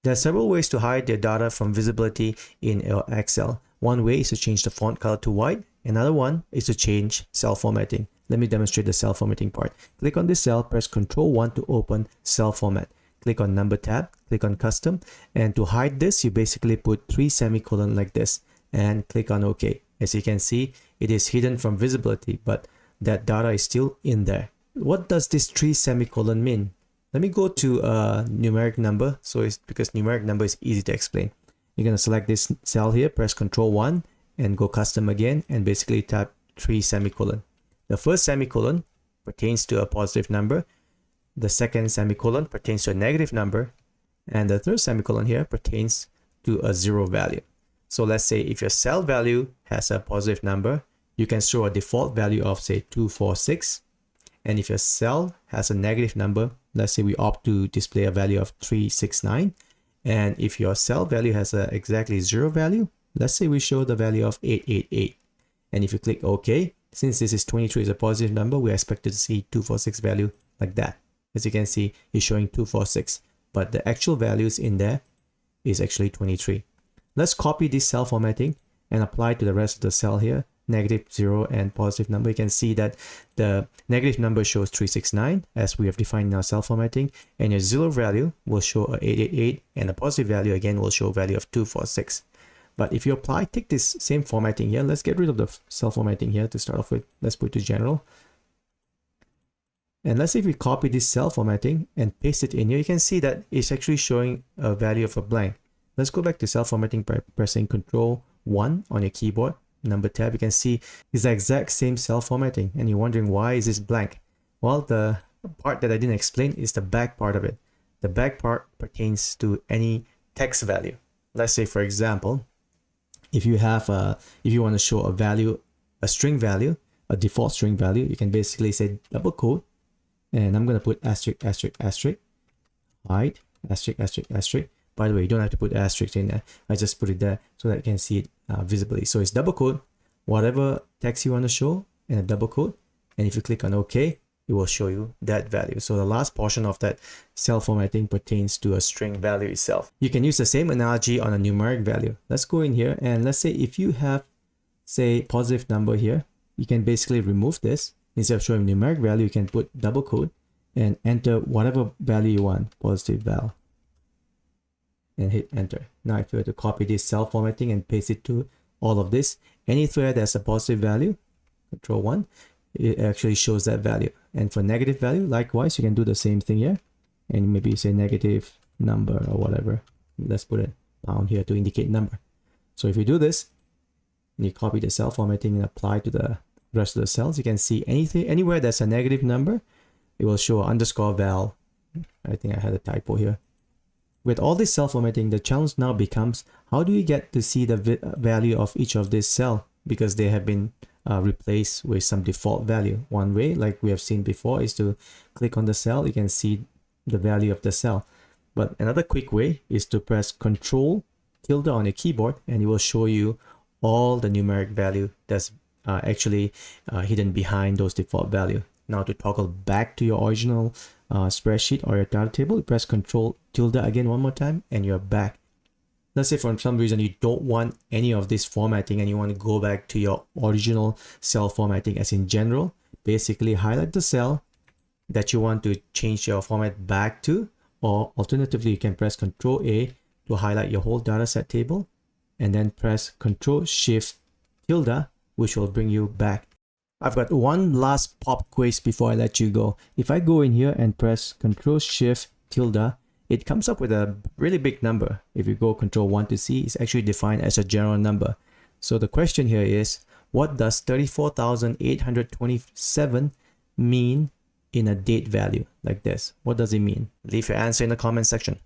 There are several ways to hide your data from visibility in your Excel. One way is to change the font color to white. Another one is to change cell formatting. Let me demonstrate the cell formatting part. Click on this cell, press Ctrl 1 to open cell format. Click on number tab, click on custom, and to hide this, you basically put 3 semicolon like this and click on OK. As you can see, it is hidden from visibility, but that data is still in there. What does this 3 semicolon mean? Let me go to a numeric number. So it's because numeric number is easy to explain. You're going to select this cell here, press Ctrl 1 and go custom again and basically type 3 semicolon. The first semicolon pertains to a positive number. The second semicolon pertains to a negative number. And the third semicolon here pertains to a 0 value. So let's say if your cell value has a positive number, you can show a default value of say 246. And if your cell has a negative number, let's say we opt to display a value of 369. And if your cell value has a exactly 0 value, let's say we show the value of 888. And if you click OK, since this is 23 is a positive number, we expect to see 246 value like that. As you can see, it's showing 246, but the actual values in there is actually 23. Let's copy this cell formatting and apply to the rest of the cell here. Negative, 0, and positive number. You can see that the negative number shows 369 as we have defined in our cell formatting, and your 0 value will show a 888, and the positive value again will show a value of 246. But if you apply, take this same formatting here. Let's get rid of the cell formatting here to start off with. Let's put it to general. And let's say if we copy this cell formatting and paste it in here, you can see that it's actually showing a value of a blank. Let's go back to cell formatting by pressing Ctrl 1 on your keyboard. Number tab, you can see it's the exact same cell formatting, and you're wondering why is this blank. Well, the part that I didn't explain is the back part of it. The back part pertains to any text value. Let's say, for example, if you want to show a value, a string value, a default string value, you can basically say double quote, and I'm going to put asterisk, asterisk, asterisk, hide, asterisk, asterisk, asterisk. By the way, you don't have to put asterisk in there. I just put it there so that you can see it visibly. So it's double quote, whatever text you want to show, and a double quote. And if you click on OK, it will show you that value. So the last portion of that cell formatting pertains to a string value itself. You can use the same analogy on a numeric value. Let's go in here, and let's say if you have, say, positive number here, you can basically remove this. Instead of showing numeric value, you can put double quote and enter whatever value you want, positive val, and hit enter. Now if you were to copy this cell formatting and paste it to all of this, anywhere that's a positive value, Ctrl 1, it actually shows that value. And for negative value, likewise, you can do the same thing here, and maybe say negative number or whatever. Let's put it down here to indicate number. So if you do this, and you copy the cell formatting and apply to the rest of the cells, you can see anywhere that's a negative number, it will show underscore val. I think I had a typo here. With all this cell formatting, the challenge now becomes, how do we get to see the value of each of this cell? Because they have been replaced with some default value. One way, like we have seen before, is to click on the cell. You can see the value of the cell. But another quick way is to press Ctrl tilde on your keyboard, and it will show you all the numeric value that's actually hidden behind those default value. Now to toggle back to your original spreadsheet or your data table, you press Ctrl tilde again one more time and you're back. Let's say for some reason you don't want any of this formatting and you want to go back to your original cell formatting as in general. Basically highlight the cell that you want to change your format back to, or alternatively you can press Ctrl A to highlight your whole data set table and then press Ctrl Shift tilde, which will bring you back. I've got one last pop quiz before I let you go. If I go in here and press Ctrl Shift tilde, it comes up with a really big number. If you go Ctrl 1 to see, it's actually defined as a general number. So the question here is, what does 34,827 mean in a date value like this? What does it mean? Leave your answer in the comment section.